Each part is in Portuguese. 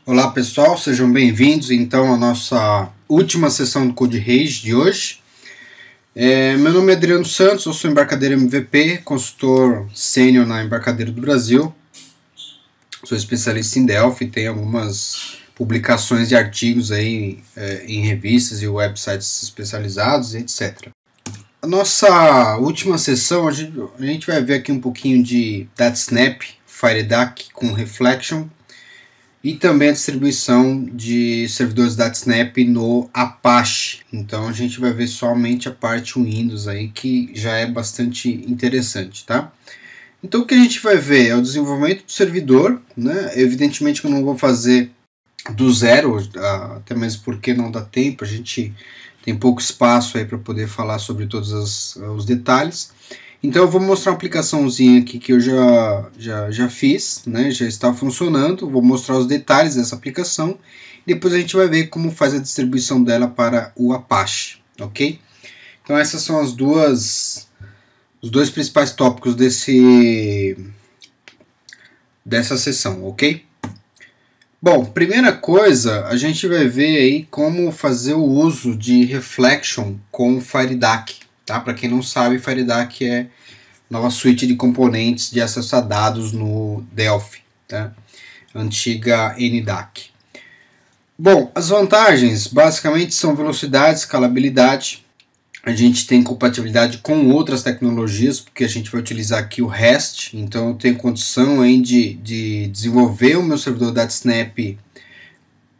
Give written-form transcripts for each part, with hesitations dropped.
Olá pessoal, sejam bem-vindos então à nossa última sessão do Code Rage de hoje. Meu nome é Adriano Santos, eu sou embarcadeiro MVP, consultor sênior na Embarcadeiro do Brasil. Sou especialista em Delphi, tenho algumas publicações de artigos aí em revistas e websites especializados, etc. A nossa última sessão, a gente vai ver aqui um pouquinho de DataSnap, FireDAC com Reflection, e também a distribuição de servidores DataSnap no Apache. Então a gente vai ver somente a parte Windows aí, que já é bastante interessante, tá? Então o que a gente vai ver é o desenvolvimento do servidor, né? Evidentemente que eu não vou fazer do zero, até mesmo porque não dá tempo, a gente tem pouco espaço aí para poder falar sobre todos os detalhes. Então eu vou mostrar uma aplicaçãozinha aqui que eu já fiz, né? Já está funcionando. Vou mostrar os detalhes dessa aplicação. Depois a gente vai ver como faz a distribuição dela para o Apache, ok? Então essas são os dois principais tópicos dessa sessão, ok? Bom, primeira coisa, a gente vai ver aí como fazer o uso de Reflection com FireDAC. Tá? Para quem não sabe, FireDAC é nova suíte de componentes de acesso a dados no Delphi, tá? Antiga NDAC. Bom, as vantagens basicamente são velocidade, escalabilidade. A gente tem compatibilidade com outras tecnologias, porque a gente vai utilizar aqui o REST, então eu tenho condição aí de desenvolver o meu servidor DataSnap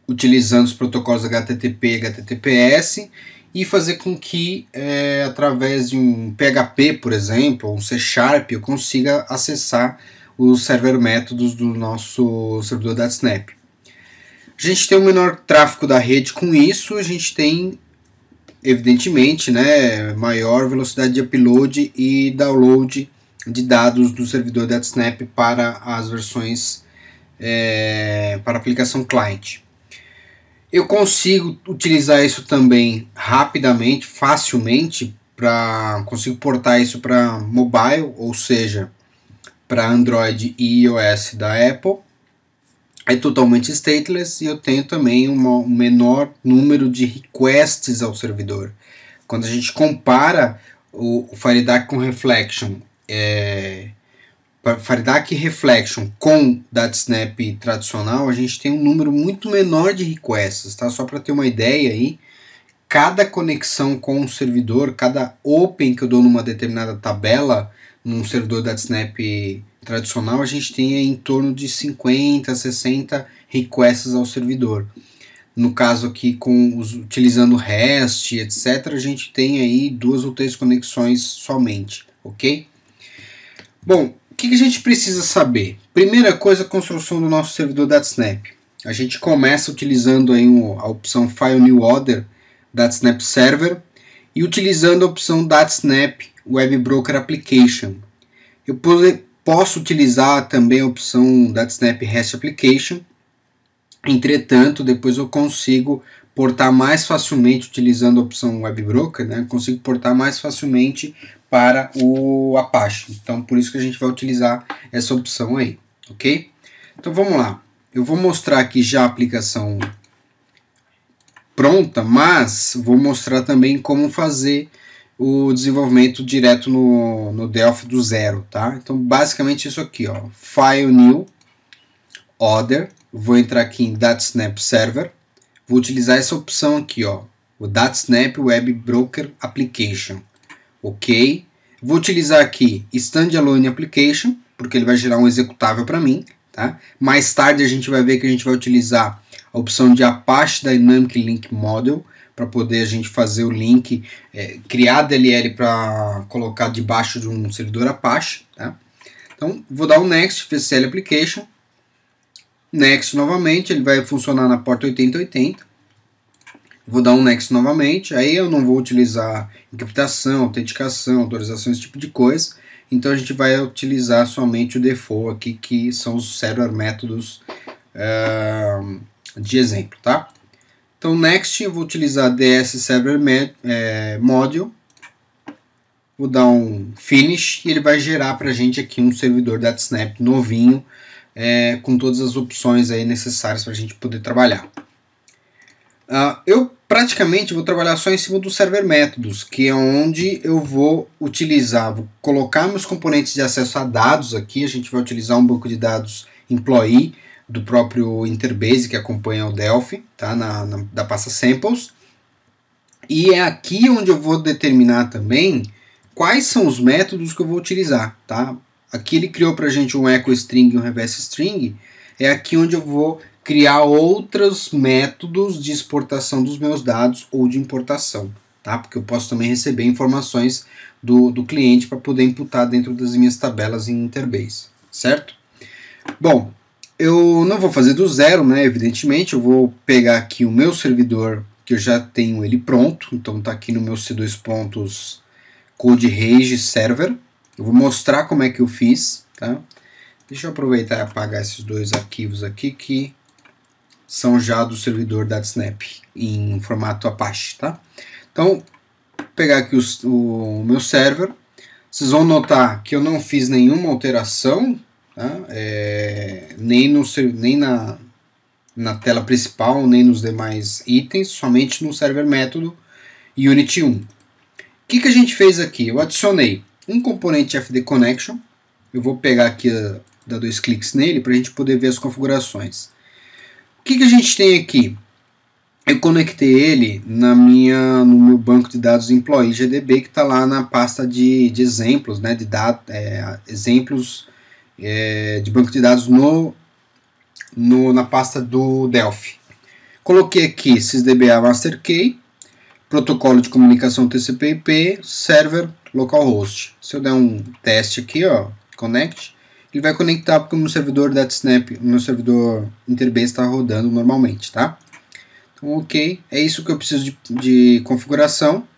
utilizando os protocolos HTTP e HTTPS e fazer com que, através de um PHP, por exemplo, ou um C#, eu consiga acessar os server métodos do nosso servidor DataSnap. A gente tem um menor tráfego da rede com isso, a gente tem, evidentemente, né, maior velocidade de upload e download de dados do servidor DataSnap para as versões, para a aplicação client. Eu consigo utilizar isso também rapidamente, facilmente, consigo portar isso para mobile, ou seja, para Android e iOS da Apple. É totalmente stateless e eu tenho também um menor número de requests ao servidor. Quando a gente compara o FireDAC com Reflection, FireDAC Reflection com DataSnap tradicional, a gente tem um número muito menor de requests, tá? Só para ter uma ideia aí, cada conexão com o servidor, cada open que eu dou numa determinada tabela, num servidor DataSnap tradicional, a gente tem em torno de 50, 60 requests ao servidor. No caso aqui, utilizando REST, etc., a gente tem aí 2 ou 3 conexões somente, ok? Bom, o que a gente precisa saber? Primeira coisa, a construção do nosso servidor DataSnap. A gente começa utilizando aí a opção File New Order DataSnap Server e utilizando a opção DataSnap Web Broker Application. Eu posso utilizar também a opção DataSnap REST Application. Entretanto, depois eu consigo portar mais facilmente utilizando a opção Web Broker, né? Consigo portar mais facilmente para o Apache. Então, por isso que a gente vai utilizar essa opção aí, ok? Então, vamos lá. Eu vou mostrar aqui já a aplicação pronta, mas vou mostrar também como fazer o desenvolvimento direto no Delphi do zero, tá? Então, basicamente isso aqui, ó, File New Order, vou entrar aqui em DataSnap Server, vou utilizar essa opção aqui, ó, o DataSnap Web Broker Application, ok? Vou utilizar aqui Standalone Application, porque ele vai gerar um executável para mim, tá? Mais tarde a gente vai ver que a gente vai utilizar a opção de Apache Dynamic Link Model, para poder a gente fazer o link, criar a DLL para colocar debaixo de um servidor Apache, tá? Então, vou dar um Next, FCL Application, Next novamente, ele vai funcionar na porta 8080, vou dar um Next novamente, aí eu não vou utilizar encriptação, autenticação, autorização, esse tipo de coisa, então a gente vai utilizar somente o default aqui, que são os server métodos de exemplo, tá? Então, Next, eu vou utilizar DS Server Module, vou dar um Finish e ele vai gerar para a gente aqui um servidor DataSnap novinho, com todas as opções aí necessárias para a gente poder trabalhar. Eu praticamente vou trabalhar só em cima do server métodos, que é onde eu vou utilizar, vou colocar meus componentes de acesso a dados aqui. A gente vai utilizar um banco de dados employee do próprio Interbase que acompanha o Delphi, tá? Da pasta samples. E é aqui onde eu vou determinar também quais são os métodos que eu vou utilizar, tá? Aqui ele criou para a gente um echo string e um reverse string. É aqui onde eu vou criar outros métodos de exportação dos meus dados ou de importação, tá? Porque eu posso também receber informações do cliente para poder imputar dentro das minhas tabelas em Interbase, certo? Bom, eu não vou fazer do zero, né? Evidentemente, eu vou pegar aqui o meu servidor, que eu já tenho ele pronto, então está aqui no meu C2 pontos Code Rage Server. Eu vou mostrar como é que eu fiz, tá? Deixa eu aproveitar e apagar esses dois arquivos aqui que são já do servidor DataSnap em formato Apache, tá? Então, vou pegar aqui o meu server. Vocês vão notar que eu não fiz nenhuma alteração, tá? Nem na tela principal, nem nos demais itens, somente no server método Unity 1. O que a gente fez aqui? Eu adicionei um componente FD Connection. Eu vou pegar aqui, dar 2 cliques nele para a gente poder ver as configurações. O que a gente tem aqui? Eu conectei ele no meu banco de dados Employee GDB, que está lá na pasta de exemplos, né, exemplos de banco de dados na pasta do Delphi. Coloquei aqui sysdba master key, protocolo de comunicação TCP/IP, server, localhost. Se eu der um teste aqui, ó, connect, ele vai conectar porque o meu servidor DataSnap, o meu servidor Interbase está rodando normalmente, tá? Então, ok, é isso que eu preciso de configuração.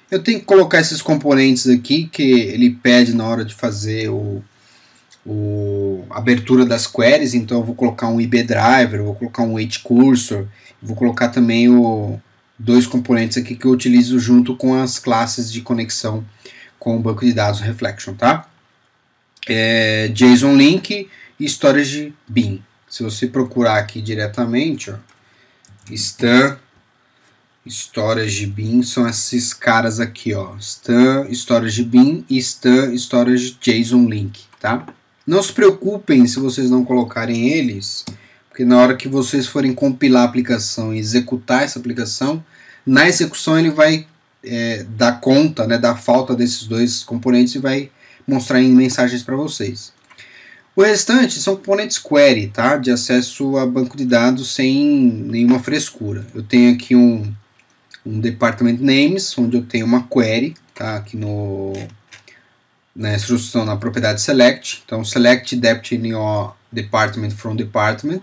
Eu tenho que colocar esses componentes aqui que ele pede na hora de fazer a abertura das queries. Então eu vou colocar um IB driver, vou colocar um wait cursor, vou colocar também dois componentes aqui que eu utilizo junto com as classes de conexão com o banco de dados Reflection, tá? JSON Link e Storage Bin. Se você procurar aqui diretamente, ó, Stan Storage Bin são esses caras aqui, ó, Stan Storage Bin e Stan Storage JSON Link, tá? Não se preocupem se vocês não colocarem eles, porque na hora que vocês forem compilar a aplicação e executar essa aplicação, na execução ele vai dar conta, né, da falta desses dois componentes e vai mostrar em mensagens para vocês. O restante são componentes query, tá? De acesso a banco de dados sem nenhuma frescura. Eu tenho aqui um department names, onde eu tenho uma query, tá? Aqui na instrução, na propriedade select. Então, select deputy in your department from department.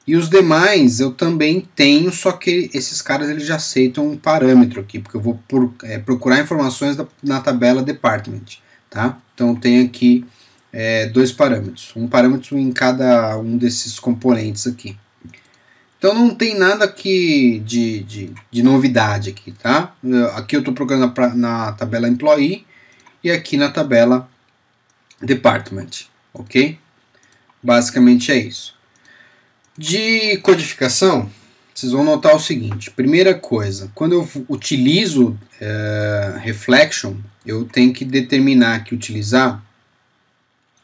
E os demais eu também tenho, só que esses caras eles já aceitam um parâmetro aqui, porque eu vou procurar informações na tabela department. Tá? Então tem aqui dois parâmetros, um parâmetro em cada um desses componentes aqui. Então não tem nada aqui de novidade aqui, tá? Aqui eu estou procurando na tabela Employee e aqui na tabela Department, ok? Basicamente é isso. De codificação, vocês vão notar o seguinte: primeira coisa, quando eu utilizo Reflection, eu tenho que determinar que utilizar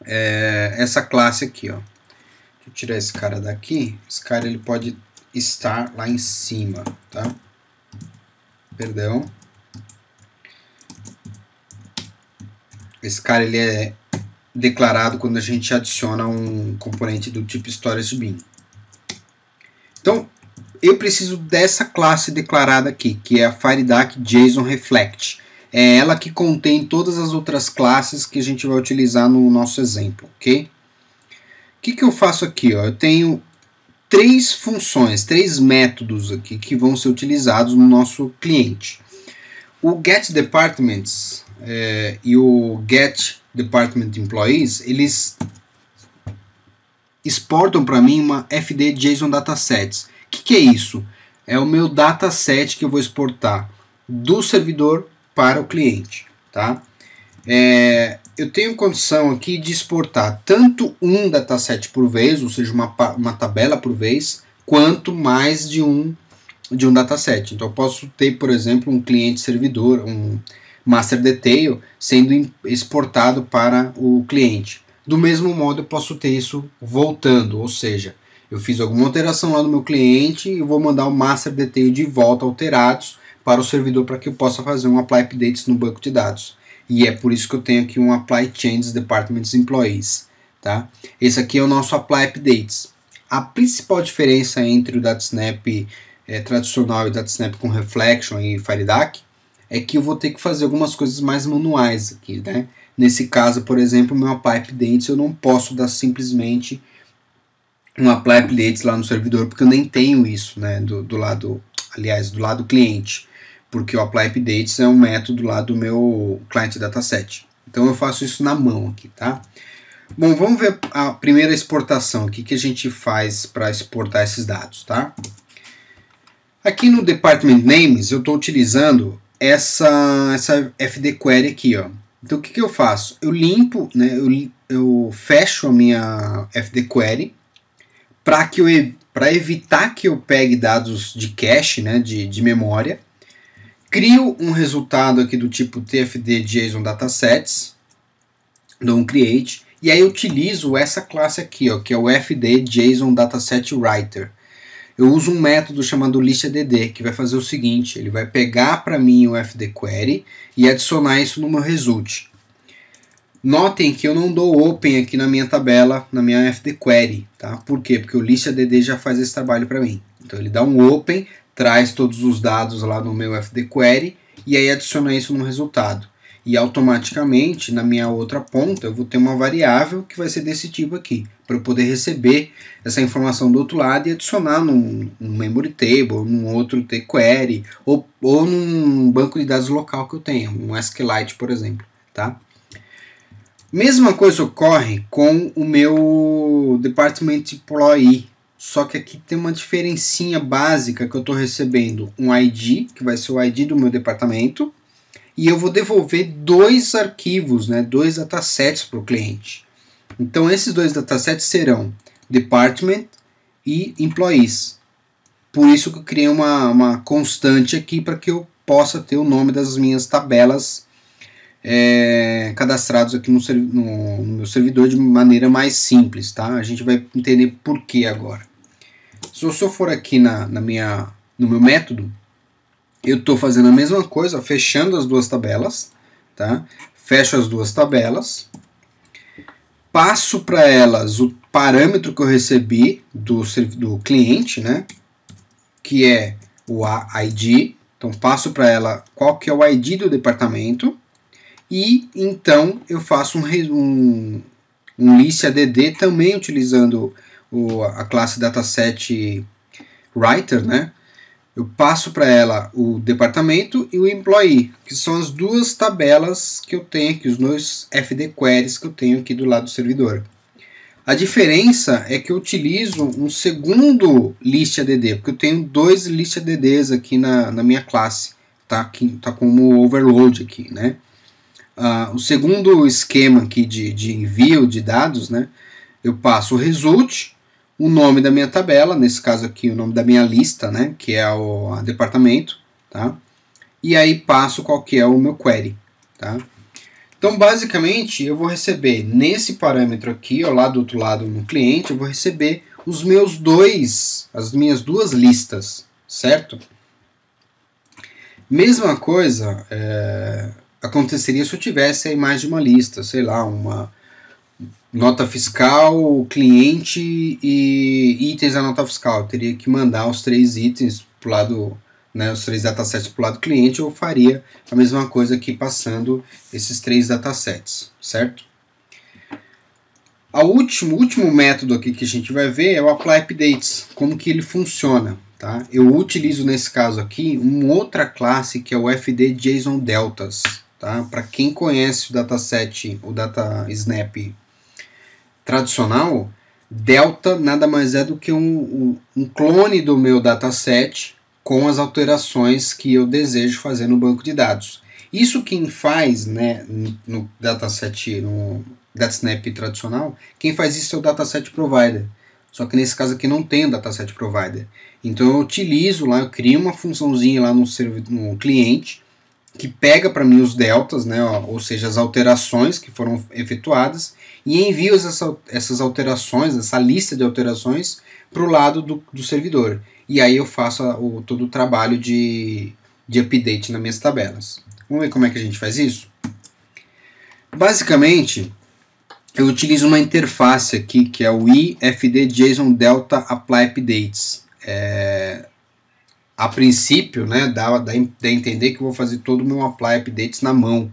essa classe aqui, ó. Deixa eu tirar esse cara daqui. Esse cara ele pode estar lá em cima, tá? Perdão. Esse cara ele é declarado quando a gente adiciona um componente do tipo Storage Bin. Então, eu preciso dessa classe declarada aqui, que é a FireDAC JSON Reflect. É ela que contém todas as outras classes que a gente vai utilizar no nosso exemplo, ok? O que eu faço aqui? Ó? Eu tenho três funções, três métodos aqui que vão ser utilizados no nosso cliente. O getDepartments e o getDepartmentEmployees, eles exportam para mim uma FD JSON Datasets. O que é isso? É o meu dataset que eu vou exportar do servidor para o cliente, tá? eu tenho condição aqui de exportar tanto um dataset por vez, ou seja, uma tabela por vez, quanto mais de um dataset. Então eu posso ter, por exemplo, um cliente servidor, um master detail sendo exportado para o cliente. Do mesmo modo eu posso ter isso voltando, ou seja, eu fiz alguma alteração lá no meu cliente e vou mandar o master detail de volta alterados para o servidor para que eu possa fazer um apply updates no banco de dados. E é por isso que eu tenho aqui um apply changes departments employees. Tá? Esse aqui é o nosso apply updates. A principal diferença entre o DataSnap tradicional e o DataSnap com Reflection e FireDAC é que eu vou ter que fazer algumas coisas mais manuais aqui, né? Nesse caso, por exemplo, o meu apply updates eu não posso dar simplesmente um apply updates lá no servidor, porque eu nem tenho isso, né, do lado cliente, porque o apply updates é um método lá do meu client dataset. Então eu faço isso na mão aqui, tá? Bom, vamos ver a primeira exportação, o que a gente faz para exportar esses dados, tá? Aqui no Department Names eu estou utilizando essa FD Query aqui, ó. Então o que eu faço? Eu limpo, né, eu fecho a minha FD Query para evitar que eu pegue dados de cache, né, de memória. Crio um resultado aqui do tipo TFD JSON Datasets, dou um create, e aí eu utilizo essa classe aqui, ó, que é o FD JSON Dataset Writer. Eu uso um método chamado listAdd, que vai fazer o seguinte, ele vai pegar para mim o FD Query e adicionar isso no meu result. Notem que eu não dou open aqui na minha tabela, na minha FD Query, tá? Por quê? Porque o listAdd já faz esse trabalho para mim. Então ele dá um open, traz todos os dados lá no meu FD Query e aí adiciona isso no resultado. E automaticamente, na minha outra ponta, eu vou ter uma variável que vai ser desse tipo aqui, para eu poder receber essa informação do outro lado e adicionar num memory table, num outro tQuery, ou num banco de dados local que eu tenho, um SQLite, por exemplo. Tá? Mesma coisa ocorre com o meu Department Employee, só que aqui tem uma diferencinha básica que eu estou recebendo um ID, que vai ser o ID do meu departamento, e eu vou devolver dois arquivos, né, dois datasets para o cliente. Então esses dois datasets serão Department e Employees. Por isso que eu criei uma constante aqui para que eu possa ter o nome das minhas tabelas cadastrados aqui no meu servidor de maneira mais simples. Tá? A gente vai entender por que agora. Se eu for aqui no meu método, eu estou fazendo a mesma coisa, fechando as duas tabelas, tá? Fecho as duas tabelas, passo para elas o parâmetro que eu recebi do cliente, né? Que é o ID. Então passo para ela qual que é o ID do departamento e então eu faço um listAdd também utilizando a classe dataset writer, né? Eu passo para ela o departamento e o employee, que são as duas tabelas que eu tenho aqui, os dois FD queries que eu tenho aqui do lado do servidor. A diferença é que eu utilizo um segundo listAdd, porque eu tenho dois listAdds aqui na minha classe, tá como overload aqui, né? O segundo esquema aqui de envio de dados, né? Eu passo o result, o nome da minha tabela, nesse caso aqui o nome da minha lista, né, que é o departamento, tá? E aí passo qual que é o meu query, tá? Então basicamente eu vou receber nesse parâmetro aqui, ó, lá do outro lado no cliente, eu vou receber as minhas duas listas, certo? Mesma coisa aconteceria se eu tivesse aí mais de uma lista, sei lá, uma nota fiscal, cliente e itens da nota fiscal. Eu teria que mandar os três itens para o lado, né, os três datasets para o lado cliente, ou faria a mesma coisa aqui passando esses três datasets, certo? O último método aqui que a gente vai ver é o Apply Updates, como que ele funciona. Tá? Eu utilizo nesse caso aqui uma outra classe que é o FD JSON Deltas. Tá? Para quem conhece o dataset, o DataSnap tradicional, delta nada mais é do que um clone do meu dataset com as alterações que eu desejo fazer no banco de dados. Isso quem faz, né, no dataset, no DataSnap tradicional, quem faz isso é o dataset provider. Só que nesse caso aqui não tem o dataset provider. Então eu utilizo lá, eu crio uma funçãozinha lá no cliente que pega para mim os deltas, né, ou seja, as alterações que foram efetuadas, e envio essas alterações, essa lista de alterações, para o lado do servidor. E aí eu faço todo o trabalho de update nas minhas tabelas. Vamos ver como é que a gente faz isso? Basicamente, eu utilizo uma interface aqui, que é o ifd JSON Delta Apply Updates. A princípio, né, dá a entender que eu vou fazer todo o meu apply updates na mão,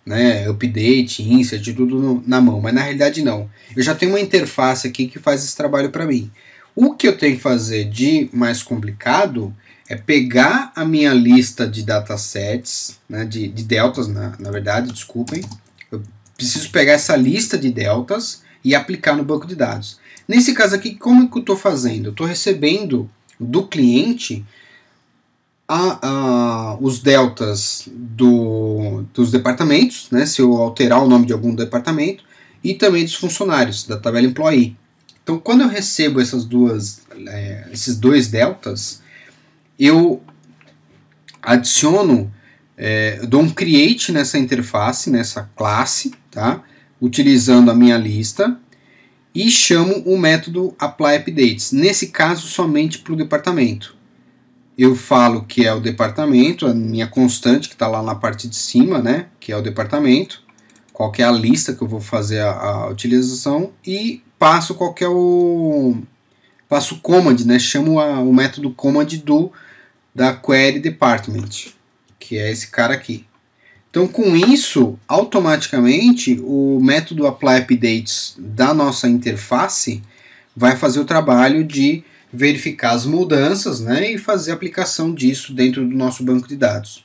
né, update, insert, tudo na mão, mas na realidade não. Eu já tenho uma interface aqui que faz esse trabalho para mim. O que eu tenho que fazer de mais complicado é pegar a minha lista de datasets, né, de deltas, na verdade, desculpem. Eu preciso pegar essa lista de deltas e aplicar no banco de dados. Nesse caso aqui, como que eu estou fazendo? Eu estou recebendo do cliente os deltas dos departamentos, né, se eu alterar o nome de algum departamento, e também dos funcionários, da tabela employee. Então, quando eu recebo esses dois deltas, eu adiciono, dou um create nessa interface, nessa classe, tá, utilizando a minha lista, e chamo o método applyUpdates, nesse caso somente para o departamento. Eu falo que é o departamento, a minha constante que está lá na parte de cima, né, que é o departamento, qual que é a lista que eu vou fazer a utilização, e passo qual que é passo o command, né, chamo o método command da query department, que é esse cara aqui. Então, com isso, automaticamente o método applyUpdates da nossa interface vai fazer o trabalho de verificar as mudanças, né, e fazer a aplicação disso dentro do nosso banco de dados.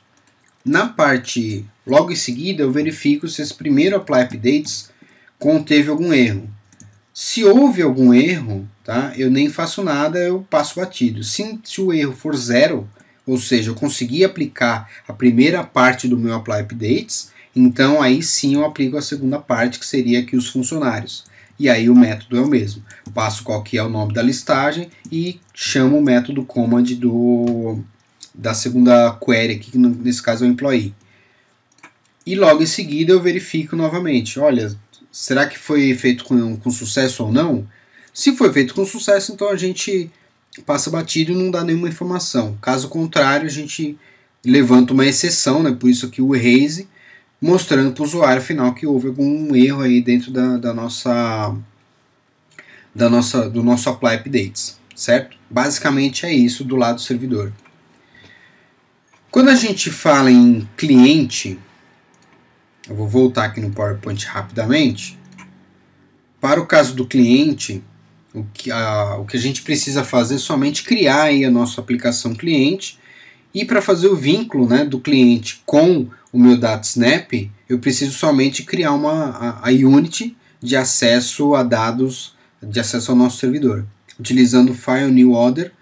Na parte, logo em seguida, eu verifico se esse primeiro applyUpdates conteve algum erro. Se houve algum erro, tá, eu nem faço nada, eu passo batido. Se o erro for zero, ou seja, eu consegui aplicar a primeira parte do meu applyUpdates, então aí sim eu aplico a segunda parte, que seria aqui os funcionários. E aí o método é o mesmo. Passo qual que é o nome da listagem e chamo o método command da segunda query, aqui, que nesse caso é o employee. E logo em seguida eu verifico novamente. Olha, será que foi feito com sucesso ou não? Se foi feito com sucesso, então a gente passa batido e não dá nenhuma informação. Caso contrário, a gente levanta uma exceção, né? Por isso aqui o erase, mostrando para o usuário final que houve algum erro aí dentro do nosso apply updates, certo? Basicamente é isso do lado do servidor. Quando a gente fala em cliente, eu vou voltar aqui no PowerPoint rapidamente. Para o caso do cliente, o que a gente precisa fazer é somente criar aí a nossa aplicação cliente, e para fazer o vínculo, né, do cliente com o meu DataSnap, eu preciso somente criar a unit de acesso a dados, de acesso ao nosso servidor, utilizando File New Order,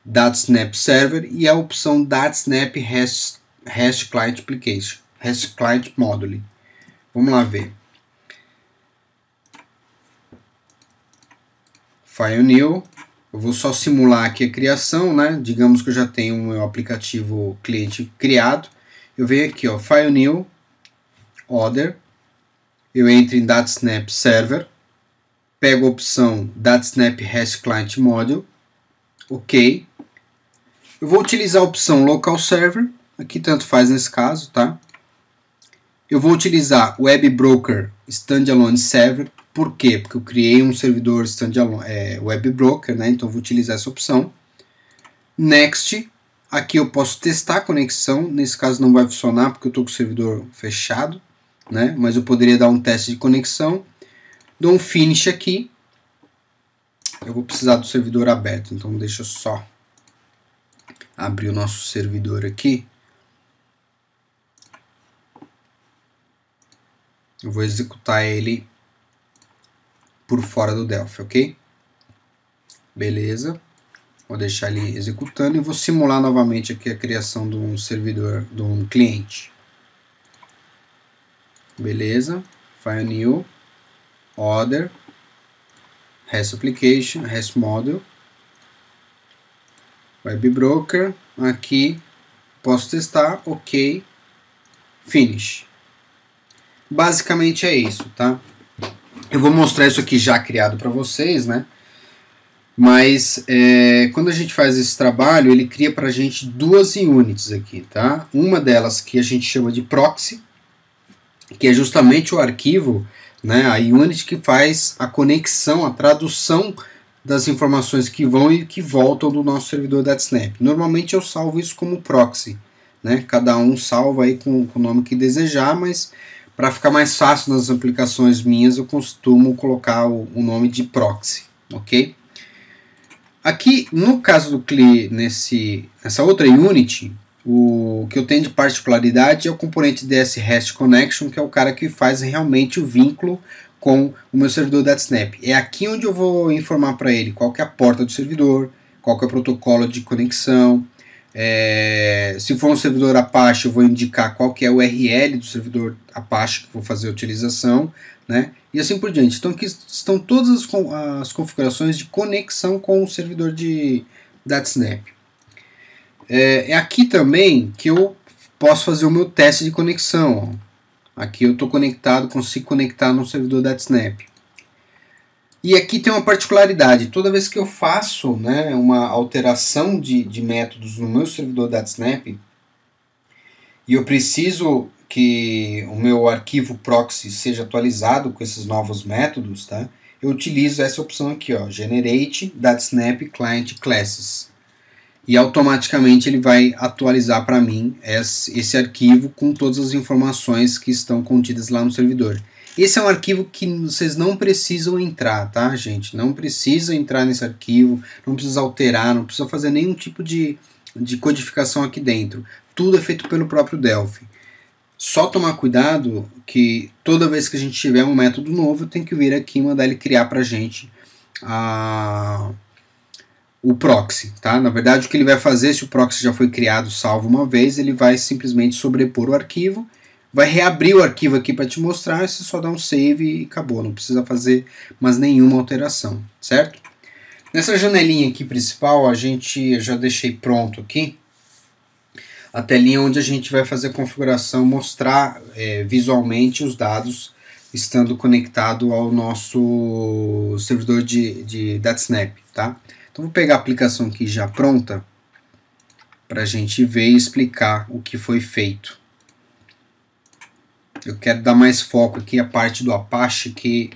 DataSnap Server e a opção DataSnap REST Client Application, REST Client Module. Vamos lá ver. File New. Eu vou só simular aqui a criação, né? Digamos que eu já tenho o meu aplicativo cliente criado. Eu venho aqui, ó, File New, Order. Eu entro em DataSnap Server. Pego a opção DataSnap REST Client Module. Ok. Eu vou utilizar a opção Local Server. Aqui tanto faz nesse caso, tá? Eu vou utilizar o Web Broker Standalone Server. Por quê? Porque eu criei um servidor standalone, Web Broker, né? Então eu vou utilizar essa opção. Next. Aqui eu posso testar a conexão. Nesse caso não vai funcionar porque eu estou com o servidor fechado, né? Mas eu poderia dar um teste de conexão. Dou um Finish aqui. Eu vou precisar do servidor aberto, então deixa eu só abrir o nosso servidor aqui. Eu vou executar ele por fora do Delphi, ok? Beleza. Vou deixar ele executando e vou simular novamente aqui a criação de um servidor, de um cliente. beleza, File New, Other, REST Application, REST Model, Web Broker, aqui posso testar, ok, Finish. Basicamente é isso, tá? Eu vou mostrar isso aqui já criado para vocês, né? Mas quando a gente faz esse trabalho, ele cria para a gente duas units aqui, tá? Uma delas que a gente chama de proxy, que é justamente o arquivo, né, a unit que faz a conexão, a tradução das informações que vão e que voltam do nosso servidor DataSnap. Normalmente eu salvo isso como proxy, né? Cada um salva aí com o nome que desejar, mas para ficar mais fácil nas aplicações minhas eu costumo colocar o nome de proxy, ok? Aqui, no caso do CLI, nessa outra unit, o que eu tenho de particularidade é o componente DS REST Connection, que é o cara que faz realmente o vínculo com o meu servidor DataSnap. É aqui onde eu vou informar para ele qual que é a porta do servidor, qual que é o protocolo de conexão. Se for um servidor Apache, eu vou indicar qual que é o URL do servidor Apache que vou fazer a utilização, né? E assim por diante. Então aqui estão todas as configurações de conexão com o servidor de DataSnap. É aqui também que eu posso fazer o meu teste de conexão. Ó. Aqui eu estou conectado, consigo conectar no servidor DataSnap. E aqui tem uma particularidade, toda vez que eu faço, né, uma alteração de métodos no meu servidor DataSnap, e eu preciso que o meu arquivo proxy seja atualizado com esses novos métodos, tá? Eu utilizo essa opção aqui, ó, Generate DataSnap Client Classes. E automaticamente ele vai atualizar para mim esse arquivo com todas as informações que estão contidas lá no servidor. Esse é um arquivo que vocês não precisam entrar, tá, gente? Não precisa entrar nesse arquivo, não precisa alterar, não precisa fazer nenhum tipo de codificação aqui dentro. Tudo é feito pelo próprio Delphi. Só tomar cuidado que toda vez que a gente tiver um método novo, tem que vir aqui e mandar ele criar para a gente o proxy, tá? Na verdade, o que ele vai fazer, se o proxy já foi criado, salvo uma vez, ele vai simplesmente sobrepor o arquivo, vai reabrir o arquivo aqui para te mostrar, e você só dá um save e acabou, não precisa fazer mais nenhuma alteração, certo? Nessa janelinha aqui principal, eu já deixei pronto aqui a telinha onde a gente vai fazer a configuração, mostrar visualmente os dados estando conectado ao nosso servidor de DataSnap, tá? Então vou pegar a aplicação aqui já pronta para a gente ver e explicar o que foi feito. Eu quero dar mais foco aqui a parte do Apache que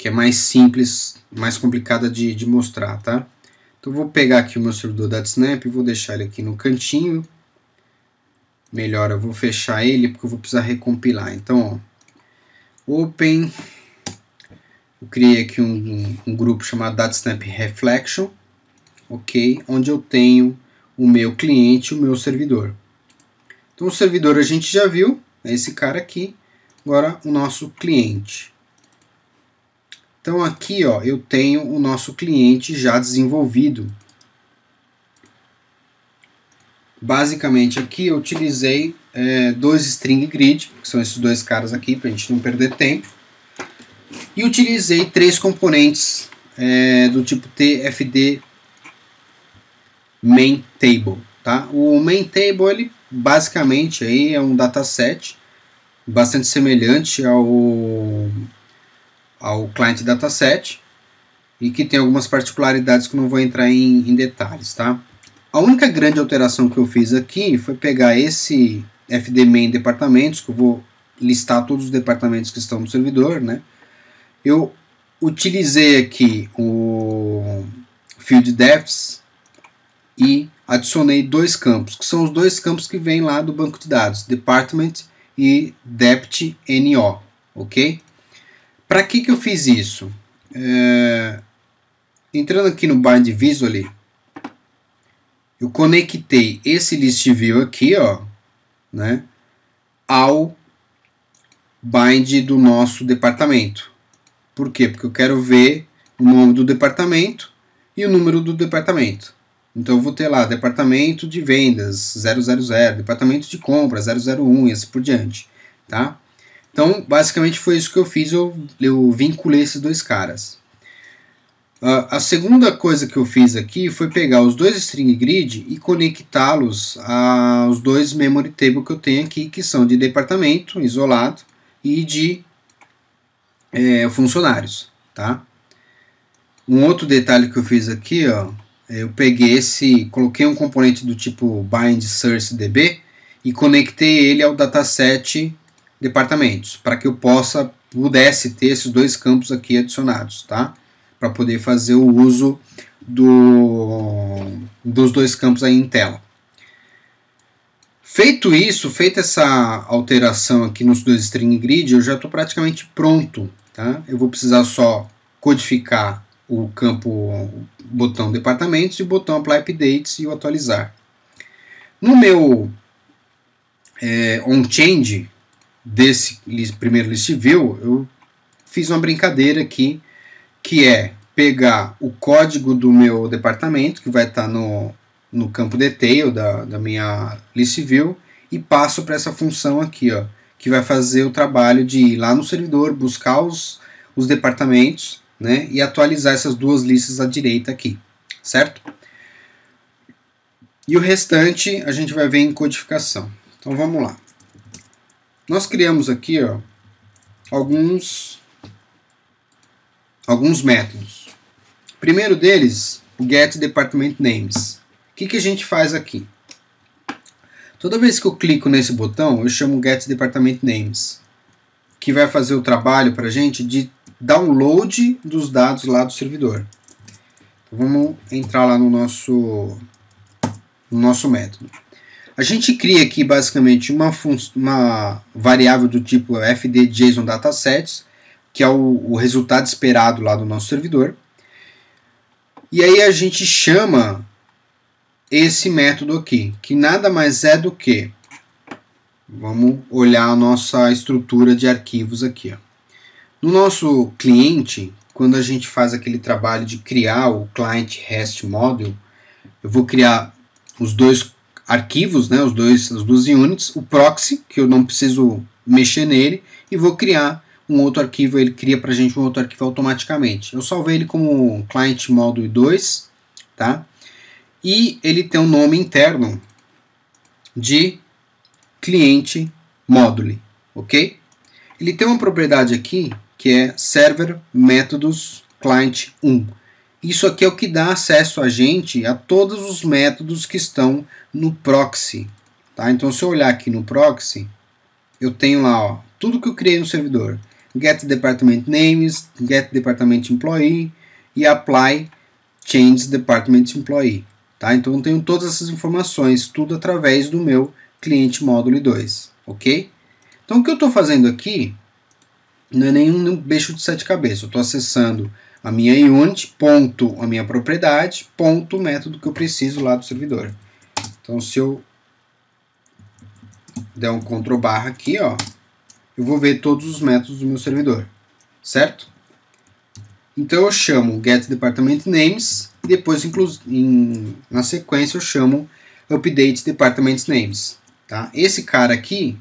é mais simples, mais complicada de mostrar, tá? Então vou pegar aqui o meu servidor DataSnap e vou deixar ele aqui no cantinho. Melhor, eu vou fechar ele porque eu vou precisar recompilar. Então, ó, Open, eu criei aqui um grupo chamado DataSnap Reflection, ok, onde eu tenho o meu cliente e o meu servidor. Então o servidor a gente já viu, é esse cara aqui. Agora o nosso cliente. Então aqui, ó, eu tenho o nosso cliente já desenvolvido. Basicamente aqui eu utilizei dois string grid, que são esses dois caras aqui, para a gente não perder tempo. E utilizei três componentes do tipo TFD main table, tá? O main table, ele basicamente aí é um dataset bastante semelhante ao client dataset e que tem algumas particularidades que eu não vou entrar em detalhes, tá? A única grande alteração que eu fiz aqui foi pegar esse FD main departamentos, que eu vou listar todos os departamentos que estão no servidor, né? Eu utilizei aqui o field depths e adicionei dois campos, que são os dois campos que vêm lá do banco de dados, department e depth NO, ok? Para que eu fiz isso? Entrando aqui no bind visually, eu conectei esse list view aqui, ó, né, ao bind do nosso departamento. Por quê? Porque eu quero ver o nome do departamento e o número do departamento. Então eu vou ter lá departamento de vendas 000, departamento de compras 001 e assim por diante, tá? Então, basicamente foi isso que eu fiz, eu vinculei esses dois caras. A segunda coisa que eu fiz aqui foi pegar os dois string grid e conectá-los aos dois memory table que eu tenho aqui, que são de departamento isolado e de funcionários, tá? Um outro detalhe que eu fiz aqui, ó, eu peguei coloquei um componente do tipo bind source db e conectei ele ao dataset departamentos, para que eu pudesse ter esses dois campos aqui adicionados, tá? Para poder fazer o uso dos dois campos aí em tela. Feito isso, feita essa alteração aqui nos dois string grid, eu já estou praticamente pronto, tá? Eu vou precisar só codificar o campo botão departamentos e o botão apply updates e o atualizar. No meu onChange desse primeiro list view, eu fiz uma brincadeira aqui, que é pegar o código do meu departamento, que vai estar no campo detail da minha list view, e passo para essa função aqui, ó, que vai fazer o trabalho de ir lá no servidor, buscar os departamentos, né, e atualizar essas duas listas à direita aqui, certo? E o restante a gente vai ver em codificação. Então vamos lá. Nós criamos aqui, ó, alguns métodos. O primeiro deles, o getDepartmentNames. O que a gente faz aqui? Toda vez que eu clico nesse botão, eu chamo getDepartmentNames, que vai fazer o trabalho para a gente de download dos dados lá do servidor. Então, vamos entrar lá no nosso método. A gente cria aqui basicamente uma variável do tipo fdJSONDatasets, que é o resultado esperado lá do nosso servidor. E aí a gente chama esse método aqui, que nada mais é do que... Vamos olhar a nossa estrutura de arquivos aqui, ó. No nosso cliente, quando a gente faz aquele trabalho de criar o Client REST Module, eu vou criar os dois arquivos, né, as duas units, o proxy, que eu não preciso mexer nele, e vou criar um outro arquivo, ele cria para a gente um outro arquivo automaticamente. Eu salvei ele como Client Module 2, tá? E ele tem um nome interno de cliente module, ok? Ele tem uma propriedade aqui que é server métodos client 1. Isso aqui é o que dá acesso a gente a todos os métodos que estão no proxy, tá? Então se eu olhar aqui no proxy, eu tenho lá, ó, tudo que eu criei no servidor: getDepartmentNames, getDepartmentEmployee e apply changeDepartmentEmployee, tá? Então eu tenho todas essas informações, tudo através do meu cliente module 2, ok? Então o que eu estou fazendo aqui não é nenhum bicho de sete cabeças. Eu estou acessando a minha unit, ponto a minha propriedade, ponto o método que eu preciso lá do servidor. Então se eu der um Ctrl barra aqui, ó, eu vou ver todos os métodos do meu servidor, certo? Então eu chamo getDepartmentNames e depois na sequência eu chamo updateDepartmentNames, tá? Esse cara aqui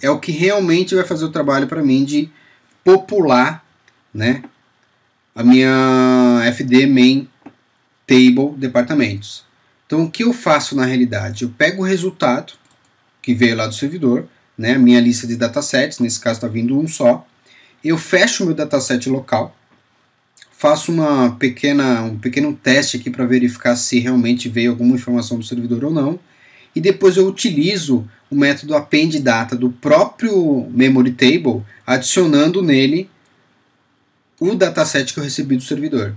é o que realmente vai fazer o trabalho para mim de popular, né, a minha FD main table departamentos. Então o que eu faço na realidade? Eu pego o resultado que veio lá do servidor, né, a minha lista de datasets, nesse caso está vindo um só, eu fecho o meu dataset local, faço um pequeno teste aqui para verificar se realmente veio alguma informação do servidor ou não, e depois eu utilizo o método appendData do próprio memory table, adicionando nele o dataset que eu recebi do servidor,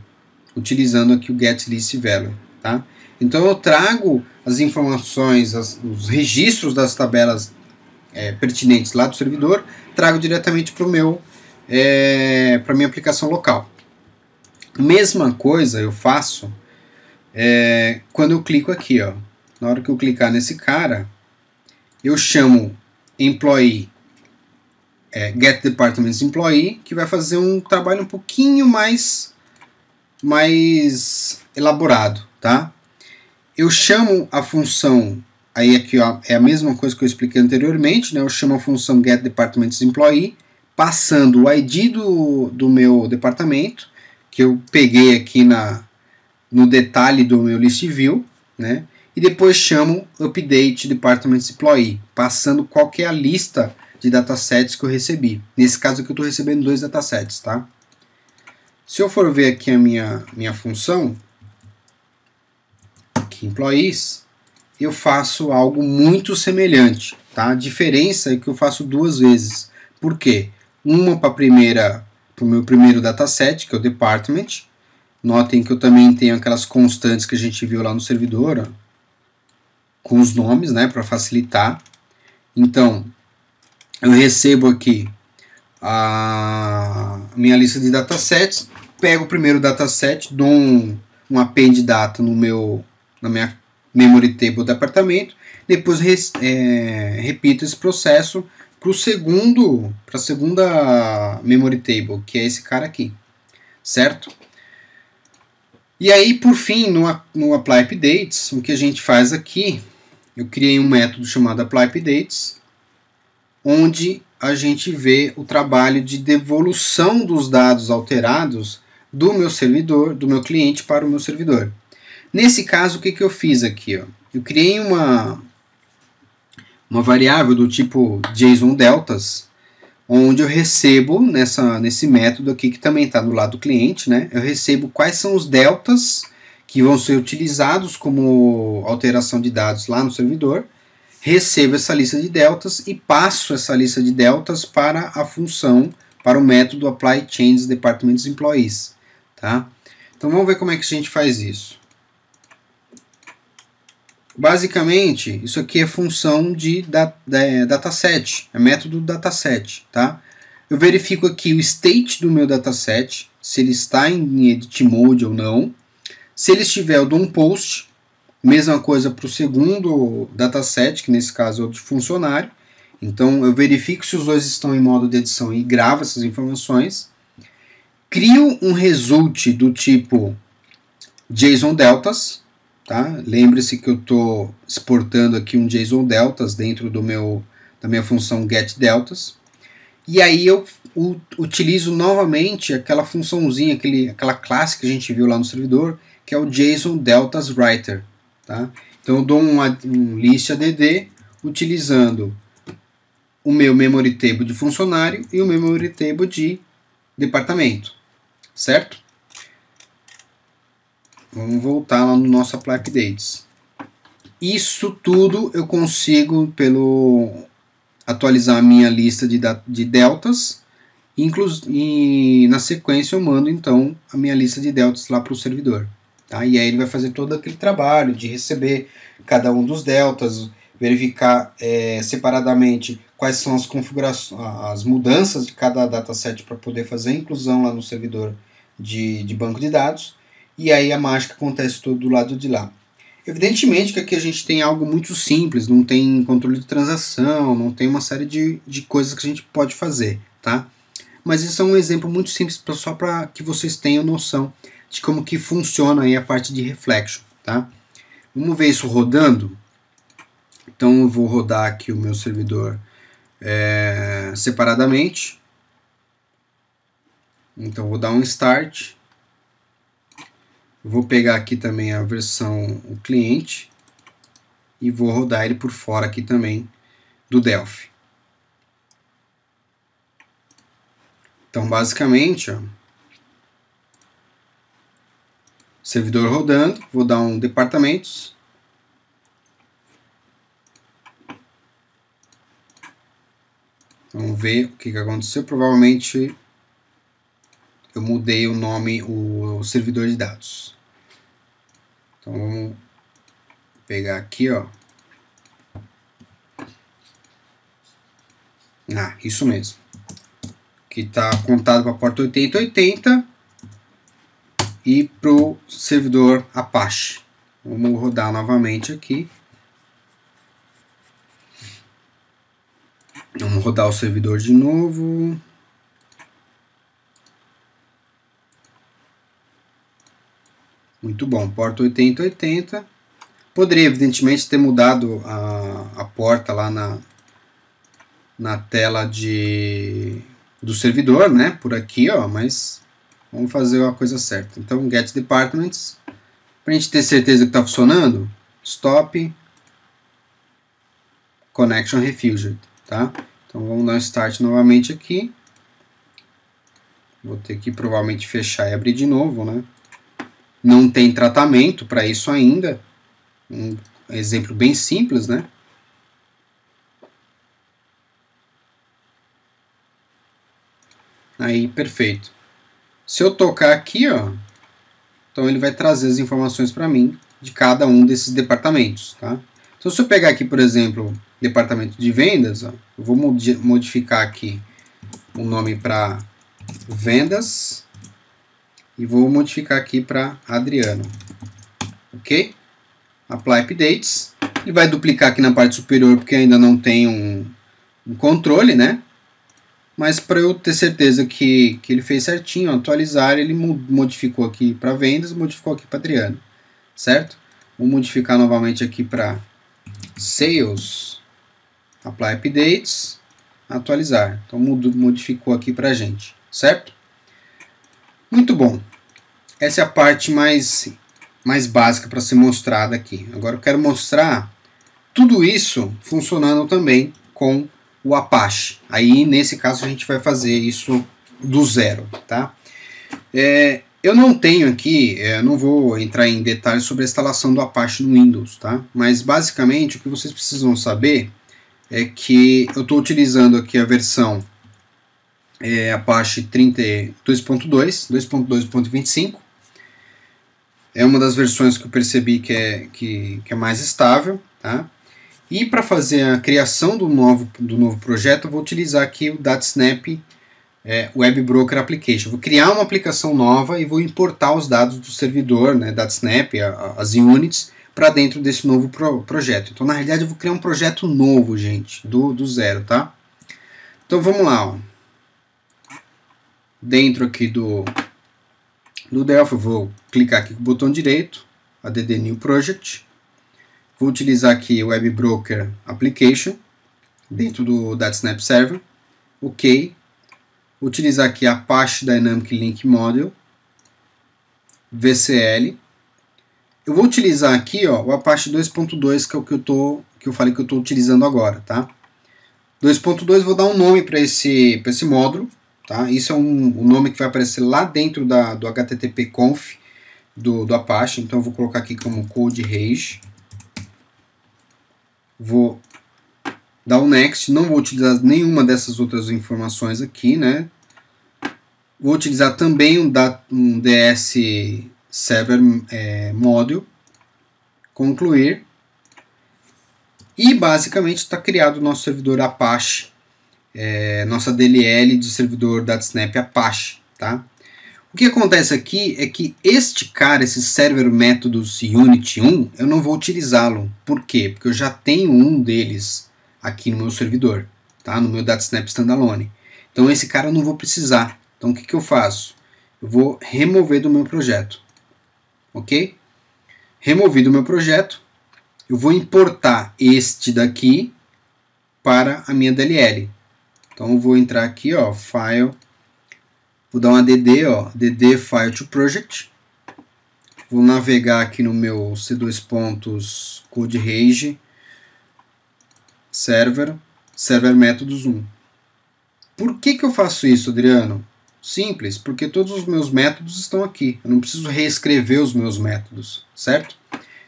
utilizando aqui o getListValue, tá? Então eu trago as informações, os registros das tabelas pertinentes lá do servidor, trago diretamente para a minha aplicação local. Mesma coisa eu faço quando eu clico aqui, ó. Na hora que eu clicar nesse cara, eu chamo employee getDepartmentEmployee, que vai fazer um trabalho um pouquinho mais elaborado, tá? Eu chamo a função aí aqui ó, é a mesma coisa que eu expliquei anteriormente, né? Eu chamo a função getDepartmentsEmployee, passando o ID do meu departamento, que eu peguei aqui no detalhe do meu list view, né? E depois chamo updateDepartmentsEmployee, passando qual que é a lista de datasets que eu recebi. Nesse caso aqui eu estou recebendo 2 datasets, tá? Se eu for ver aqui a minha função, aqui employees, eu faço algo muito semelhante, tá? A diferença é que eu faço 2 vezes. Por quê? Uma para o meu primeiro dataset, que é o department. Notem que eu também tenho aquelas constantes que a gente viu lá no servidor, ó, com os nomes, né, para facilitar. Então, eu recebo aqui a minha lista de datasets, pego o primeiro dataset, dou um append data na minha memory table do departamento, depois repito esse processo para a segunda memory table, que é esse cara aqui, certo? E aí, por fim, no apply updates, o que a gente faz aqui, eu criei um método chamado apply updates, onde a gente vê o trabalho de devolução dos dados alterados do meu servidor, do meu cliente para o meu servidor. Nesse caso, o que eu fiz aqui? Ó? Eu criei uma variável do tipo JSON deltas, onde eu recebo nesse método aqui, que também está do lado do cliente, né? Eu recebo quais são os deltas que vão ser utilizados como alteração de dados lá no servidor, recebo essa lista de deltas e passo essa lista de deltas para a função, para o método apply changes departments employees, tá? Então vamos ver como é que a gente faz isso. Basicamente, isso aqui é função de dataset, é método dataset, tá? Eu verifico aqui o state do meu dataset, se ele está em edit mode ou não. Se ele estiver, eu dou um post. Mesma coisa para o segundo dataset, que nesse caso é o de funcionário. Então eu verifico se os dois estão em modo de edição e gravo essas informações. Crio um result do tipo JSON deltas. Tá? Lembre-se que eu estou exportando aqui um JSON deltas dentro da minha função getDeltas. E aí eu utilizo novamente aquela funçãozinha, aquela classe que a gente viu lá no servidor, que é o JSON deltas writer. Tá? Então eu dou um list add utilizando o meu memory table de funcionário e o memory table de departamento, certo? Vamos voltar lá no nosso apply updates. Isso tudo eu consigo atualizar a minha lista de deltas, e na sequência eu mando então a minha lista de deltas lá para o servidor. Tá? E aí ele vai fazer todo aquele trabalho de receber cada um dos deltas, verificar separadamente quais são as configurações, as mudanças de cada dataset para poder fazer a inclusão lá no servidor de banco de dados, e aí a mágica acontece todo do lado de lá. Evidentemente que aqui a gente tem algo muito simples, não tem controle de transação, não tem uma série de coisas que a gente pode fazer, tá? Mas isso é um exemplo muito simples, só para que vocês tenham noção de como que funciona aí a parte de reflection, tá? Vamos ver isso rodando. Então eu vou rodar aqui o meu servidor separadamente. Então vou dar um start. Vou pegar aqui também a versão o cliente e vou rodar ele por fora aqui também do Delphi. Então basicamente, ó, servidor rodando, vou dar um departamentos. Vamos ver o que aconteceu. Provavelmente eu mudei o nome, o servidor de dados. Então vamos pegar aqui, ó. Isso mesmo. Que está contado para a porta 8080 e para o servidor Apache. Vamos rodar novamente aqui. Vamos rodar o servidor de novo. Muito bom, porta 8080. Poderia, evidentemente, ter mudado a porta lá na tela do servidor, né? Por aqui, ó, mas vamos fazer a coisa certa. Então, get departments, para a gente ter certeza que está funcionando, stop connection refused, tá? Então, vamos dar um start novamente aqui. Vou ter que provavelmente fechar e abrir de novo, né? Não tem tratamento para isso ainda. Um exemplo bem simples, né? Aí, perfeito. Se eu tocar aqui, ó, então ele vai trazer as informações para mim de cada um desses departamentos, tá? Então, se eu pegar aqui, por exemplo, departamento de vendas, ó, eu vou modificar aqui o nome para vendas e vou modificar aqui para Adriano, ok? Apply updates. Ele vai duplicar aqui na parte superior porque ainda não tem um controle, né? Mas para eu ter certeza que ele fez certinho, atualizar, ele modificou aqui para vendas, modificou aqui para Adriano, certo? Vou modificar novamente aqui para sales, apply updates, atualizar. Então modificou aqui para a gente, certo? Muito bom. Essa é a parte mais básica para ser mostrada aqui. Agora eu quero mostrar tudo isso funcionando também com o Apache. Aí, nesse caso, a gente vai fazer isso do zero, tá? Eu não tenho aqui, não vou entrar em detalhes sobre a instalação do Apache no Windows, tá? Mas, basicamente, o que vocês precisam saber é que eu estou utilizando aqui a versão Apache 2.2, 2.2.25. É uma das versões que eu percebi que é mais estável, tá? E para fazer a criação do novo projeto, eu vou utilizar aqui o DataSnap Web Broker Application. Vou criar uma aplicação nova e vou importar os dados do servidor, né, DataSnap, as units, para dentro desse novo projeto. Então, na realidade, eu vou criar um projeto novo, gente, do zero, tá? Então, vamos lá, ó. Dentro aqui do Delphi, eu vou clicar aqui com o botão direito, add new project. Vou utilizar aqui o Web Broker Application, dentro do DataSnap Server. Ok. Vou utilizar aqui Apache Dynamic Link Module, VCL. Eu vou utilizar aqui, ó, o Apache 2.2, que é o que eu falei que eu estou utilizando agora, tá? 2.2, vou dar um nome para esse módulo, tá? Isso é um nome que vai aparecer lá dentro do HTTP conf do Apache, então eu vou colocar aqui como code rage. Vou dar um next, não vou utilizar nenhuma dessas outras informações aqui, né? Vou utilizar também um DS Server Module, concluir, e basicamente está criado o nosso servidor Apache, nossa DLL de servidor DataSnap Apache, tá? O que acontece aqui é que este cara, esse server métodos Unit 1, eu não vou utilizá-lo. Por quê? Porque eu já tenho um deles aqui no meu servidor, tá? No meu DataSnap Standalone. Então esse cara eu não vou precisar. Então o que eu faço? Eu vou remover do meu projeto. Ok? Removi do meu projeto, eu vou importar este daqui para a minha DLL. Então eu vou entrar aqui, ó, File... Vou dar um add, ó, add file to project. Vou navegar aqui no meu C2 code rage server métodos 1. Por que eu faço isso, Adriano? Simples, porque todos os meus métodos estão aqui. Eu não preciso reescrever os meus métodos, certo?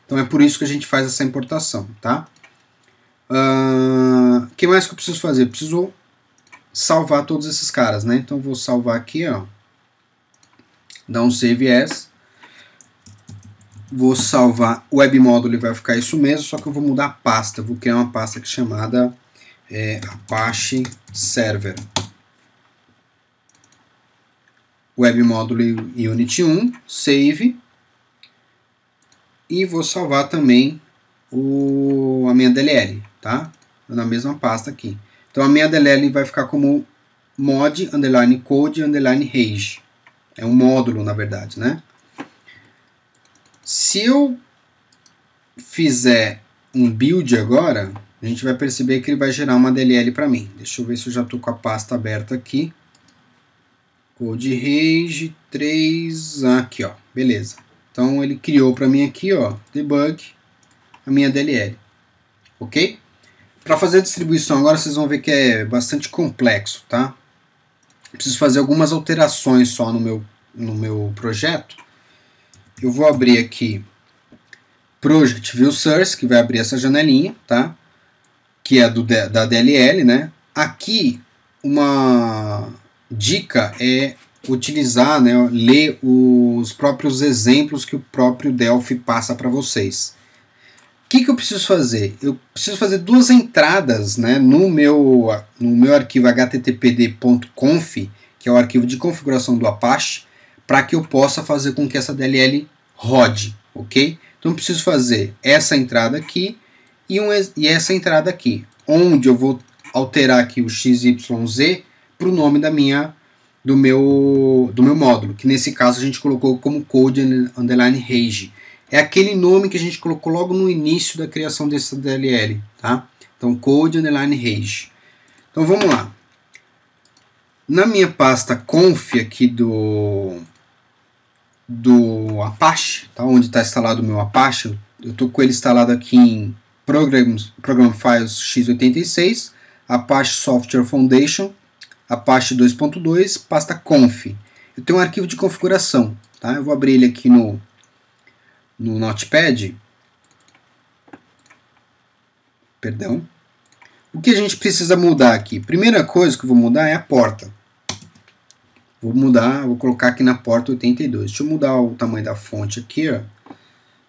Então é por isso que a gente faz essa importação, tá? O que mais que eu preciso fazer? Eu preciso salvar todos esses caras, né? Então eu vou salvar aqui, ó, dar um save as, vou salvar o web módulo e vai ficar isso mesmo, só que eu vou mudar a pasta, eu vou criar uma pasta aqui chamada Apache Server Web módulo Unit 1, save, e vou salvar também a minha DLL, tá? Na mesma pasta aqui. Então a minha DLL vai ficar como mod underline code underline rage. É um módulo, na verdade, né? Se eu fizer um build agora, a gente vai perceber que ele vai gerar uma DLL para mim. Deixa eu ver se eu já estou com a pasta aberta aqui. Code Rage 3, aqui ó, beleza. Então ele criou para mim aqui ó, debug, a minha DLL, ok? Para fazer a distribuição agora vocês vão ver que é bastante complexo, tá? Preciso fazer algumas alterações só no meu projeto. Eu vou abrir aqui Project View Source, que vai abrir essa janelinha, tá? Que é da DLL, né? Aqui, uma dica é utilizar, né, ler os próprios exemplos que o próprio Delphi passa para vocês. O que eu preciso fazer? Eu preciso fazer duas entradas, né, no meu arquivo httpd.conf, que é o arquivo de configuração do Apache, para que eu possa fazer com que essa DLL rode, ok? Então eu preciso fazer essa entrada aqui e essa entrada aqui, onde eu vou alterar aqui o XYZ para o nome do meu módulo, que nesse caso a gente colocou como code_rage. É aquele nome que a gente colocou logo no início da criação dessa DLL, tá? Então code_rage. Então vamos lá. Na minha pasta conf aqui do Apache, tá? Onde está instalado o meu Apache, eu estou com ele instalado aqui em Program Files x86, Apache Software Foundation, Apache 2.2, pasta conf. Eu tenho um arquivo de configuração, tá? Eu vou abrir ele aqui no Notepad. Perdão. O que a gente precisa mudar aqui? Primeira coisa que eu vou mudar é a porta. Vou colocar aqui na porta 82. Deixa eu mudar o tamanho da fonte aqui, ó,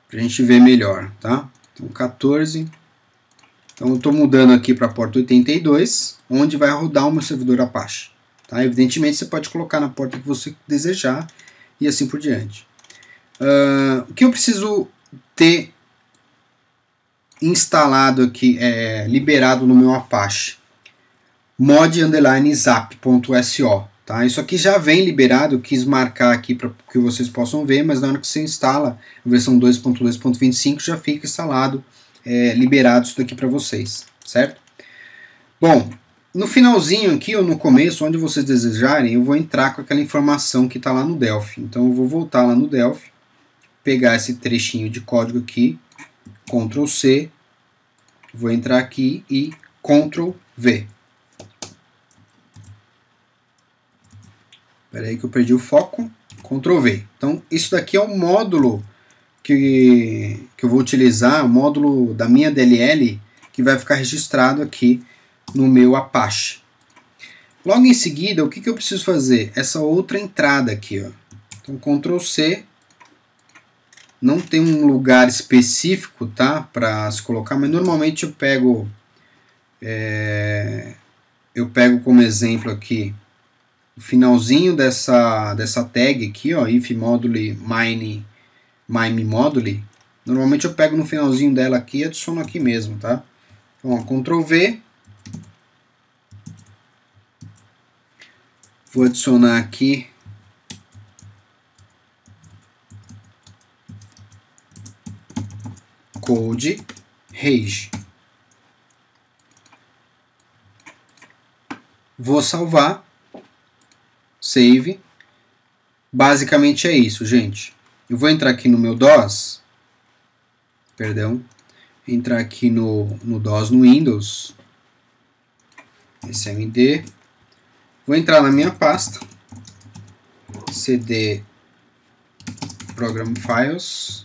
pra gente ver melhor, tá? Então 14. Então eu estou mudando aqui para a porta 82, onde vai rodar o meu servidor Apache, tá? Evidentemente você pode colocar na porta que você desejar e assim por diante. O que eu preciso ter instalado aqui, liberado no meu Apache? mod_zap.so, tá? Isso aqui já vem liberado, eu quis marcar aqui para que vocês possam ver, mas na hora que você instala a versão 2.2.25 já fica instalado, liberado isso daqui para vocês, certo? Bom, no finalzinho aqui, ou no começo, onde vocês desejarem, eu vou entrar com aquela informação que está lá no Delphi. Então eu vou voltar lá no Delphi, pegar esse trechinho de código aqui, Ctrl C, vou entrar aqui e Ctrl V. Espera aí que eu perdi o foco, Ctrl V. Então isso daqui é o módulo que eu vou utilizar, o módulo da minha DLL, que vai ficar registrado aqui no meu Apache. Logo em seguida, o que eu preciso fazer? Essa outra entrada aqui, ó. Então Ctrl C, não tem um lugar específico, tá, para se colocar, mas normalmente eu pego como exemplo aqui o finalzinho dessa tag aqui, ó, if module mime module. Normalmente eu pego no finalzinho dela aqui e adiciono aqui mesmo, tá? Então, ó, Ctrl V. Vou adicionar aqui code rage. Vou salvar. Save. Basicamente é isso, gente. Eu vou entrar aqui no meu DOS. Perdão. Entrar aqui no DOS no Windows. SMD. Vou entrar na minha pasta. CD Program Files.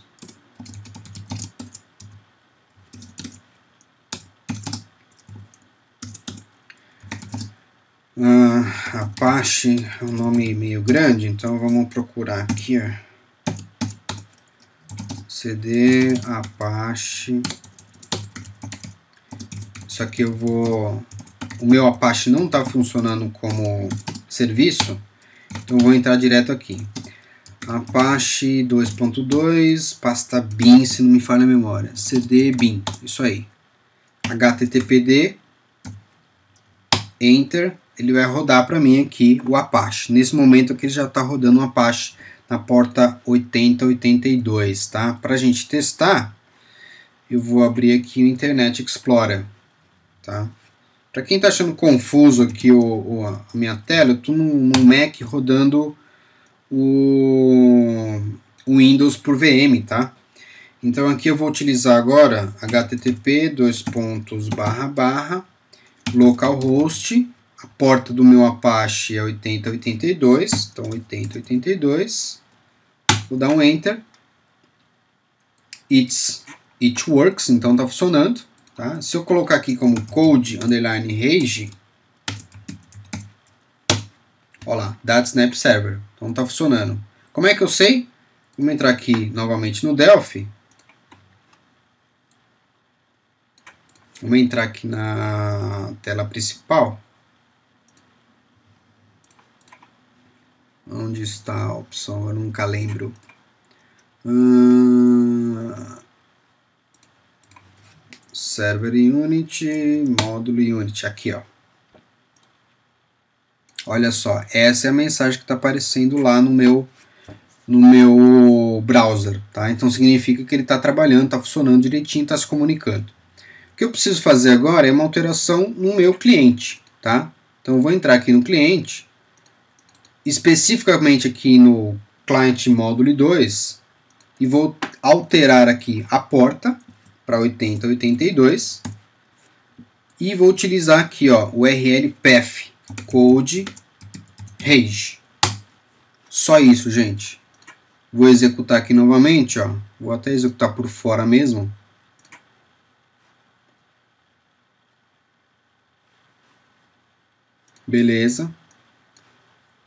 Apache é um nome meio grande, então vamos procurar aqui, ó. CD Apache. Só que o meu Apache não está funcionando como serviço, então vou entrar direto aqui. Apache 2.2, pasta bin, se não me falha a memória. CD bin, isso aí. httpd, enter. Ele vai rodar para mim aqui o Apache. Nesse momento aqui ele já está rodando o Apache na porta 8082, tá? Para a gente testar, eu vou abrir aqui o Internet Explorer, tá? Para quem está achando confuso aqui a minha tela, eu estou no Mac rodando o Windows por VM, tá? Então aqui eu vou utilizar agora http://localhost, a porta do meu Apache é 8082, então 8082, vou dar um Enter, it works, então está funcionando, tá? Se eu colocar aqui como code_rage, olha lá, DATSNAP Server, então está funcionando. Como é que eu sei? Vamos entrar aqui novamente no Delphi. Vamos entrar aqui na tela principal. Onde está a opção? Eu nunca lembro. Server Unity, módulo Unity. Aqui, ó. Olha só, essa é a mensagem que está aparecendo lá no meu browser, tá? Então significa que ele está trabalhando, está funcionando direitinho, está se comunicando. O que eu preciso fazer agora é uma alteração no meu cliente, tá? Então eu vou entrar aqui no cliente, especificamente aqui no client módulo 2, e vou alterar aqui a porta para 8082 e vou utilizar aqui, ó, o URL path code rage. Só isso, gente. Vou executar aqui novamente, ó. Vou até executar por fora mesmo. Beleza.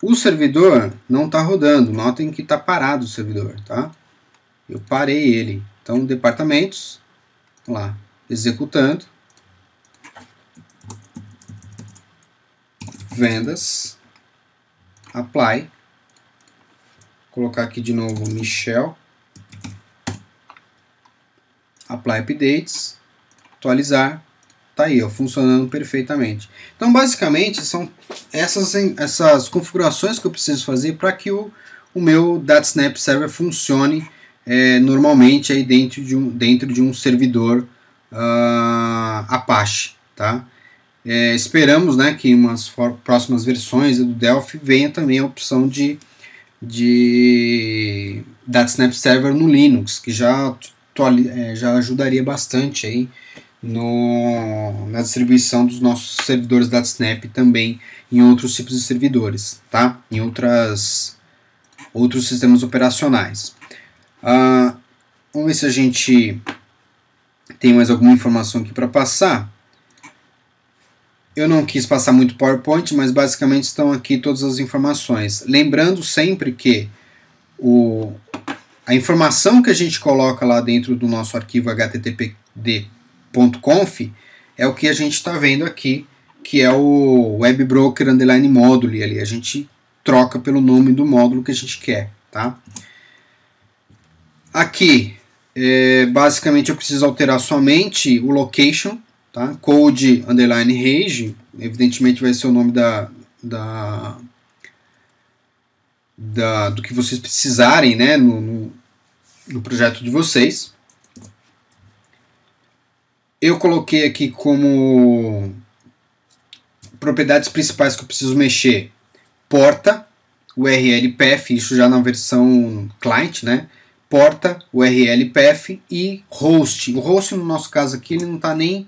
O servidor não está rodando. Notem que está parado o servidor, tá? Eu parei ele. Então, departamentos. Vamos lá. Executando. Vendas. Apply. Vou colocar aqui de novo Michel. Apply updates. Atualizar. Tá aí, ó, funcionando perfeitamente. Então, basicamente, são essas configurações que eu preciso fazer para que o meu DATSNAP Server funcione normalmente aí dentro de um servidor Apache, tá? Esperamos, né, que em umas próximas versões do Delphi venha também a opção de DATSNAP Server no Linux, que já ajudaria bastante aí na distribuição dos nossos servidores DATSNAP também em outros tipos de servidores, tá? Em outros sistemas operacionais. Vamos ver se a gente tem mais alguma informação aqui para passar. Eu não quis passar muito PowerPoint, mas basicamente estão aqui todas as informações. Lembrando sempre que a informação que a gente coloca lá dentro do nosso arquivo httpd.conf é o que a gente está vendo aqui, que é o WebBroker _ módulo ali. A gente troca pelo nome do módulo que a gente quer, tá? Aqui, basicamente eu preciso alterar somente o location, tá? Code _ rage, evidentemente vai ser o nome do que vocês precisarem, né, no projeto de vocês. Eu coloquei aqui como propriedades principais que eu preciso mexer: porta, URL path, isso já na versão client, né? Porta, URL path e host. O host no nosso caso aqui ele não está nem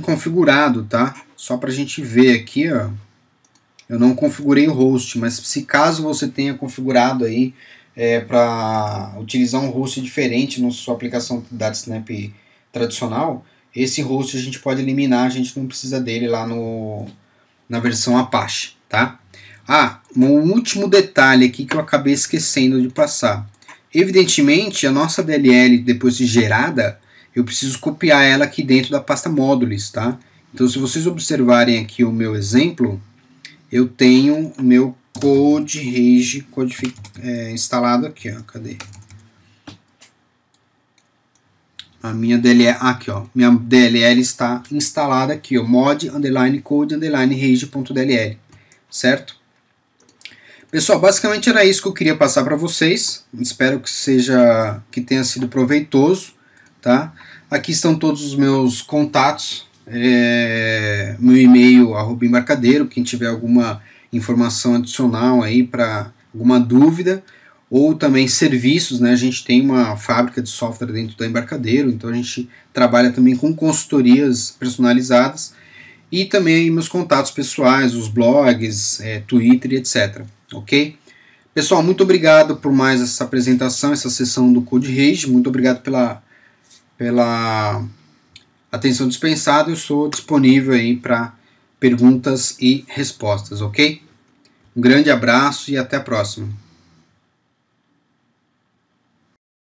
configurado, tá? Só para a gente ver aqui, ó. Eu não configurei o host, mas se caso você tenha configurado aí para utilizar um host diferente na sua aplicação DATSNAP tradicional, esse host a gente pode eliminar, a gente não precisa dele lá na versão Apache, tá? Um último detalhe aqui que eu acabei esquecendo de passar. Evidentemente, a nossa DLL, depois de gerada, eu preciso copiar ela aqui dentro da pasta módulos, tá? Então, se vocês observarem aqui o meu exemplo, eu tenho o meu code rage instalado aqui, ó. Cadê? A minha DLL, aqui, ó. Minha DLL está instalada aqui, ó. mod_code_rage.dll, certo? Pessoal, basicamente era isso que eu queria passar para vocês. Espero que tenha sido proveitoso. tá? Aqui estão todos os meus contatos, meu e-mail @embarcadeiro, quem tiver alguma informação adicional aí para alguma dúvida, ou também serviços, né? A gente tem uma fábrica de software dentro da Embarcadeiro, então a gente trabalha também com consultorias personalizadas, e também aí meus contatos pessoais, os blogs, Twitter e etc, ok? Pessoal, muito obrigado por mais essa apresentação, essa sessão do Code Rage, muito obrigado pela atenção dispensada. Eu sou disponível aí para perguntas e respostas, ok? Um grande abraço e até a próxima.